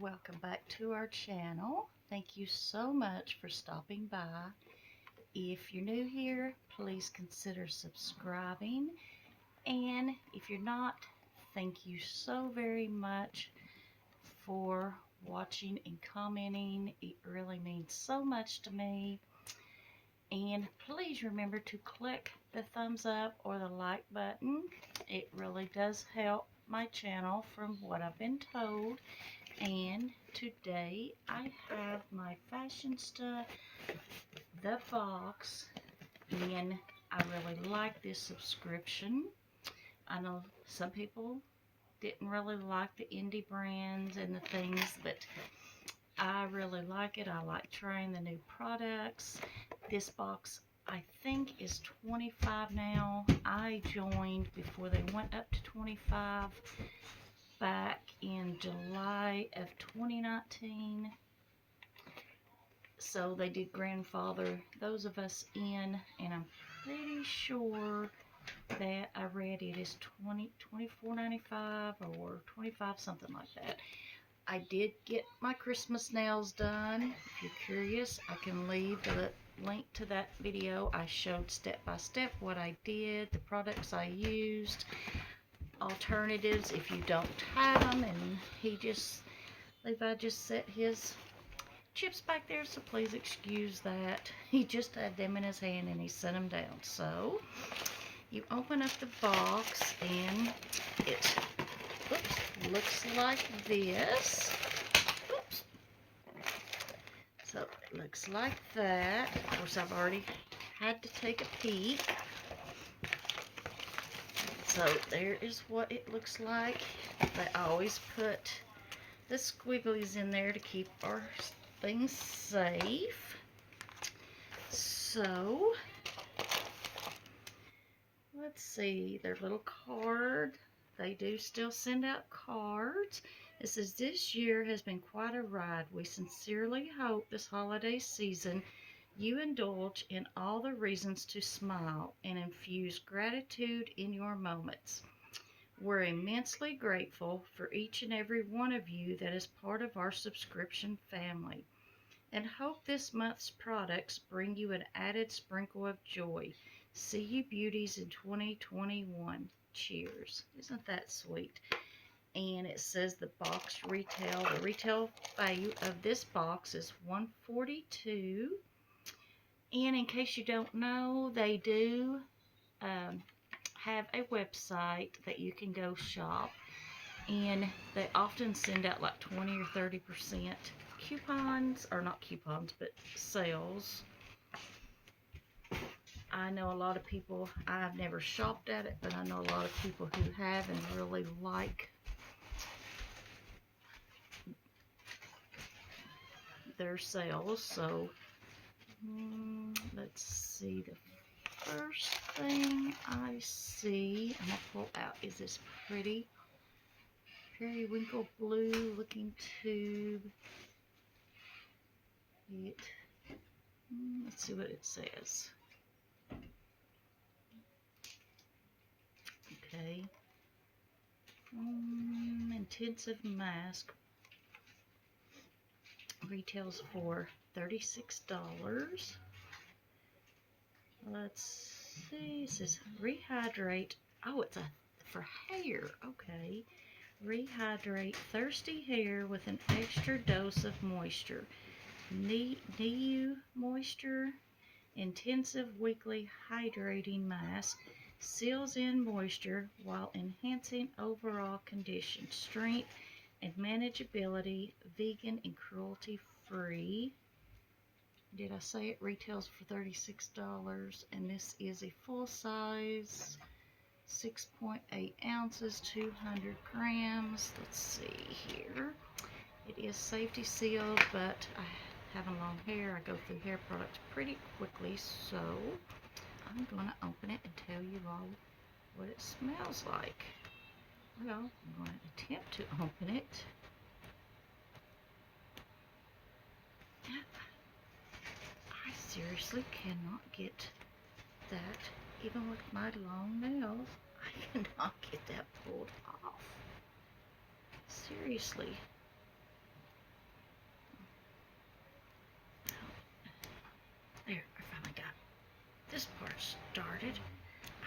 welcome back to our channel. Thank you so much for stopping by. If you're new here, please consider subscribing, and if you're not, thank you so very much for watching and commenting. It really means so much to me. And please remember to click the thumbs up or the like button. It really does help my channel from what I've been told. And today I have my Fashionsta the box, and I really like this subscription. I know some people didn't really like the indie brands and the things, but I really like it. I like trying the new products. This box I think is $25 now. I joined before they went up to $25 back in July of 2019. So they did grandfather those of us in, and I'm pretty sure that I read it is $24.95 or $25, something like that. I did get my Christmas nails done. If you're curious, I can leave the link to that video. I showed step by step what I did, the products I used, alternatives if you don't have them, and Levi just set his chips back there, so please excuse that. He just had them in his hand and he set them down. So you open up the box and it looks like this. Oops. So it looks like that. Of course, I've already had to take a peek. So there is what it looks like. They always put the squigglies in there to keep our things safe. So let's see, their little card. They do still send out cards. It says, "This year has been quite a ride. We sincerely hope this holiday season you indulge in all the reasons to smile and infuse gratitude in your moments. We're immensely grateful for each and every one of you that is part of our subscription family, and hope this month's products bring you an added sprinkle of joy. See you beauties in 2021. Cheers." Isn't that sweet? And it says the retail value of this box is $142. And in case you don't know, they do have a website that you can go shop, and they often send out like 20 or 30% coupons, or not coupons, but sales. I know a lot of people, I've never shopped at it, but I know a lot of people who have and really like their sales. So let's see, the first thing I see, I'm going to pull out, is this pretty periwinkle blue looking tube. Let's see what it says. Okay. Intensive mask retails for $36. Let's see, it says rehydrate. Oh, it's for hair. Okay. Rehydrate thirsty hair with an extra dose of moisture. NIU Moisture Intensive Weekly Hydrating Mask seals in moisture while enhancing overall condition, strength, and manageability. Vegan and cruelty-free. Did I say it retails for $36? And this is a full size, 6.8 ounces, 200 grams. Let's see here. It is safety sealed, but having long hair, I go through hair products pretty quickly, so I'm going to open it and tell you all what it smells like. Well, I'm going to attempt to open it. I seriously cannot get that, even with my long nails, I cannot get that pulled off. Seriously. darted.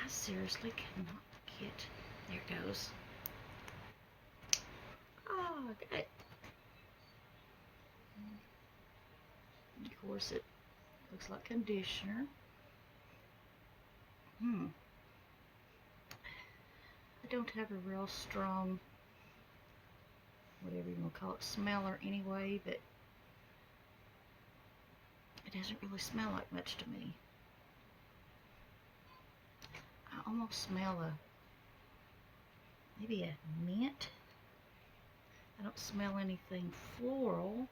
I seriously cannot get. There it goes. Oh, I got it. Of course, it looks like conditioner. I don't have a real strong, whatever you want to call it, smeller anyway, but it doesn't really smell like much to me. I almost smell maybe a mint. I don't smell anything floral.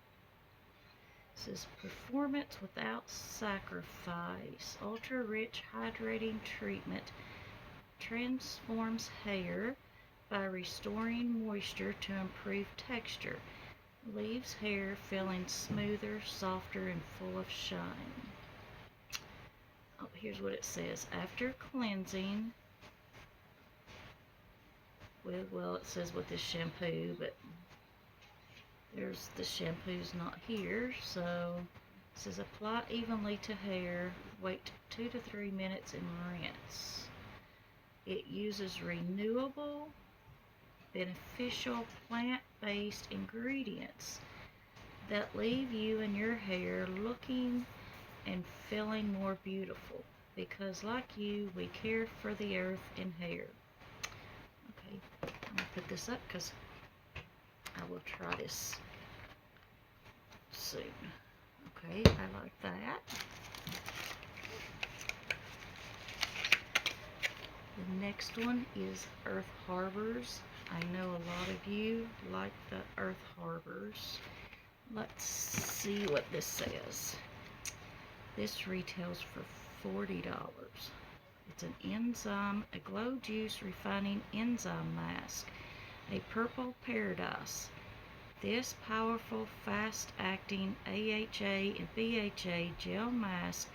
It says performance without sacrifice. Ultra rich hydrating treatment transforms hair by restoring moisture to improve texture. Leaves hair feeling smoother, softer, and full of shine. Oh, here's what it says. After cleansing with, well, it says with this shampoo, but there's the shampoo's not here, so it says apply evenly to hair, wait 2 to 3 minutes and rinse. It uses renewable, beneficial plant-based ingredients that leave you and your hair looking and feeling more beautiful, because like you, we care for the earth and hair. Okay, I'm gonna put this up because I will try this soon. Okay, I like that. The next one is Earth Harbors. I know a lot of you like the Earth Harbors. Let's see what this says. This retails for $40. It's a glow juice refining enzyme mask, a purple paradise. This powerful, fast-acting AHA and BHA gel mask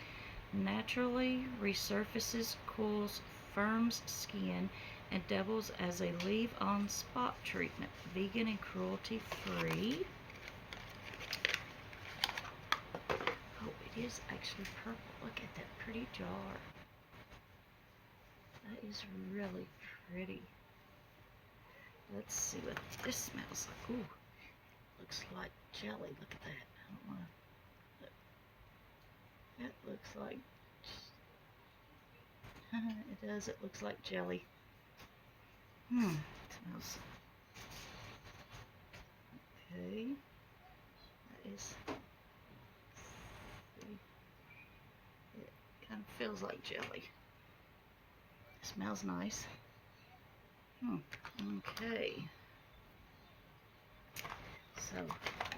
naturally resurfaces, cools, firms skin, and doubles as a leave-on spot treatment. Vegan and cruelty-free. Oh, it is actually purple. Look at that pretty jar. That is really pretty. Let's see what this smells like. Ooh, looks like jelly. Look at that. I don't want to look. That looks like it does. It looks like jelly. It smells. Okay. That is. It kind of feels like jelly. It smells nice. Okay. So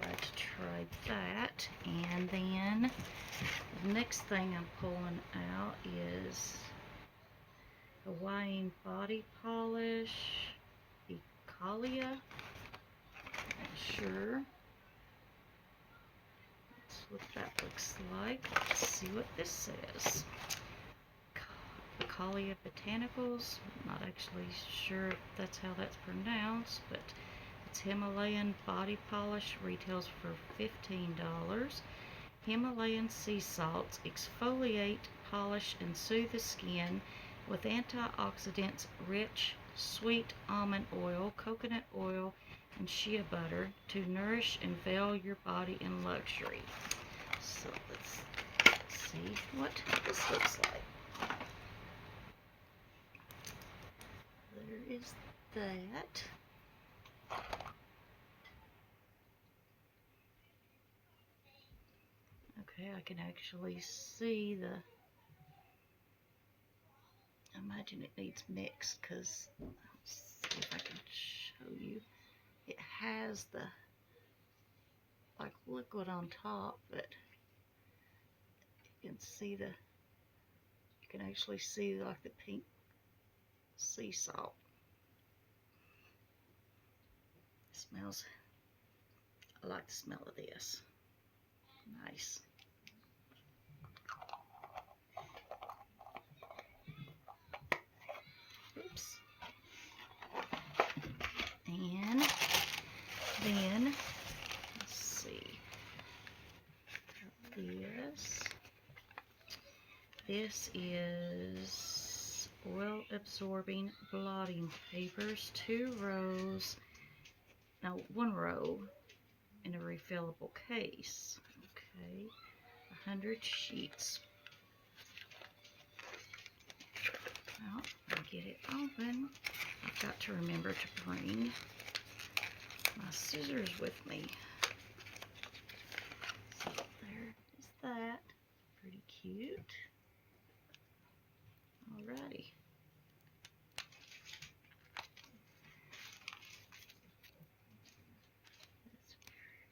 let's try that. And then the next thing I'm pulling out is Hawaiian body polish, Ecalia. Not sure. That's what that looks like. Let's see what this says. Ecalia Botanicals. Not actually sure if that's how that's pronounced, but it's Himalayan body polish. Retails for $15. Himalayan sea salts exfoliate, polish, and soothe the skin with antioxidants, rich, sweet almond oil, coconut oil, and shea butter to nourish and veil your body in luxury. So let's see what this looks like. There is that. Okay, I can actually see the, I imagine it needs mixed, because let's see if I can show you. It has the like liquid on top, but you can see the, you can actually see like the pink sea salt. It smells, I like the smell of this. Nice. Oops. And then, let's see, this, This is oil absorbing blotting papers, 2 rows, no, 1 row in a refillable case. Okay, 100 sheets. Well, I'll get it open. I've got to remember to bring my scissors with me. So there is that. Pretty cute. Alrighty.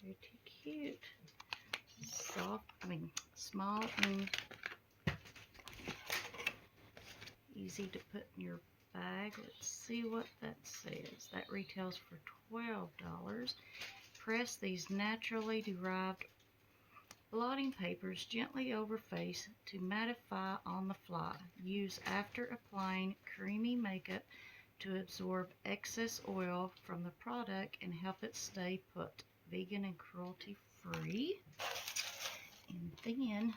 That's pretty cute. Soft, small and easy to put in your bag. Let's see what that says. That retails for $12. Press these naturally derived blotting papers gently over face to mattify on the fly. Use after applying creamy makeup to absorb excess oil from the product and help it stay put. Vegan and cruelty free. And then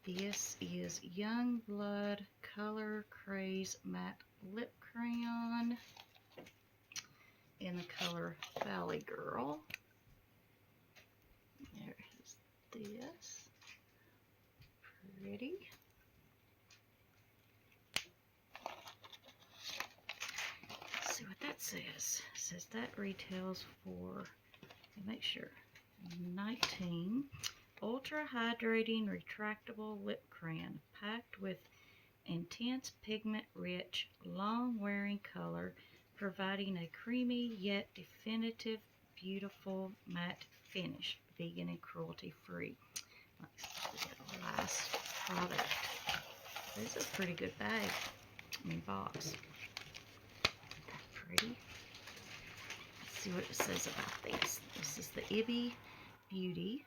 this is Young Blood Color Craze Matte Lip Crayon in the color Valley Girl. There's this. Pretty. Let's see what that says. It says that retails for, make sure, 19. Ultra hydrating retractable lip crayon packed with intense pigment rich long wearing color, providing a creamy yet definitive beautiful matte finish. Vegan and cruelty free. Let's see the last product. This is a pretty good bag. Box. Pretty. Let's see what it says about these. This is the Ebby Beauty.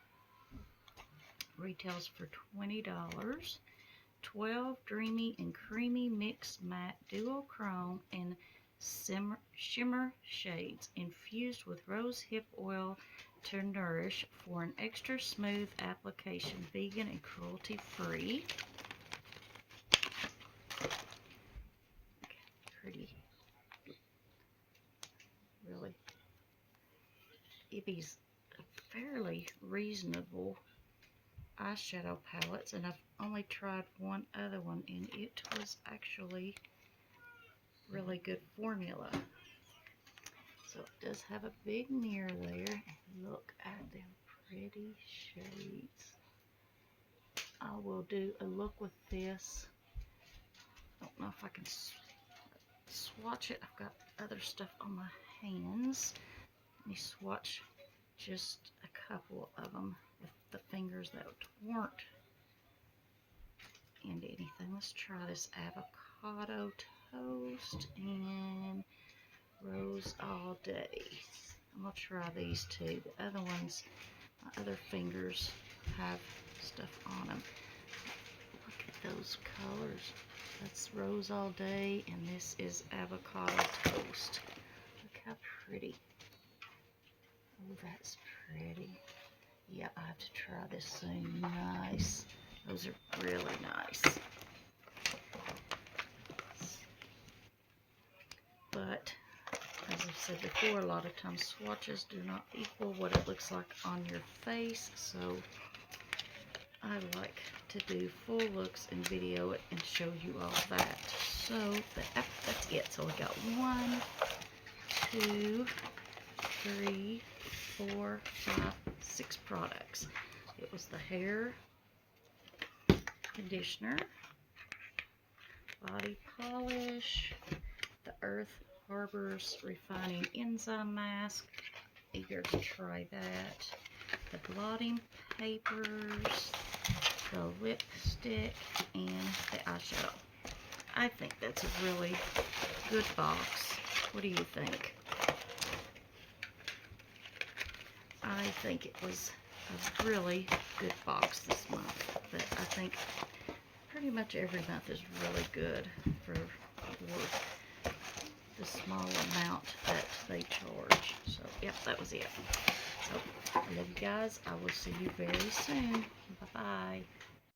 Retails for $20. 12 dreamy and creamy mixed matte duochrome and shimmer shades infused with rose hip oil to nourish for an extra smooth application. Vegan and cruelty free. Pretty. Really. Ebby's fairly reasonable eyeshadow palettes, and I've only tried one other one, and it was actually really good formula. So it does have a big mirror there. Look at them pretty shades. I will do a look with this. Don't know if I can swatch it. I've got other stuff on my hands. Let me swatch just a couple of them with the fingers that weren't into anything. Let's try this avocado toast and rose all day. I'm going to try these two. The other ones, my other fingers have stuff on them. Look at those colors. That's rose all day, and this is avocado toast. Look how pretty. Oh, that's pretty. Yeah, I have to try this soon. Nice. Those are really nice. But, as I've said before, a lot of times swatches do not equal what it looks like on your face. So, I like to do full looks and video it and show you all that. So, that's it. So, we got 1, 2, 3, 4, 5, 6 products. It was the hair conditioner, body polish, the Earth Harbors Refining Enzyme Mask. Eager to try that. The blotting papers, the lipstick, and the eyeshadow. I think that's a really good box. What do you think? I think it was a really good box this month, but I think pretty much every month is really good for the small amount that they charge. So, yep, that was it. So, I love you guys. I will see you very soon. Bye-bye.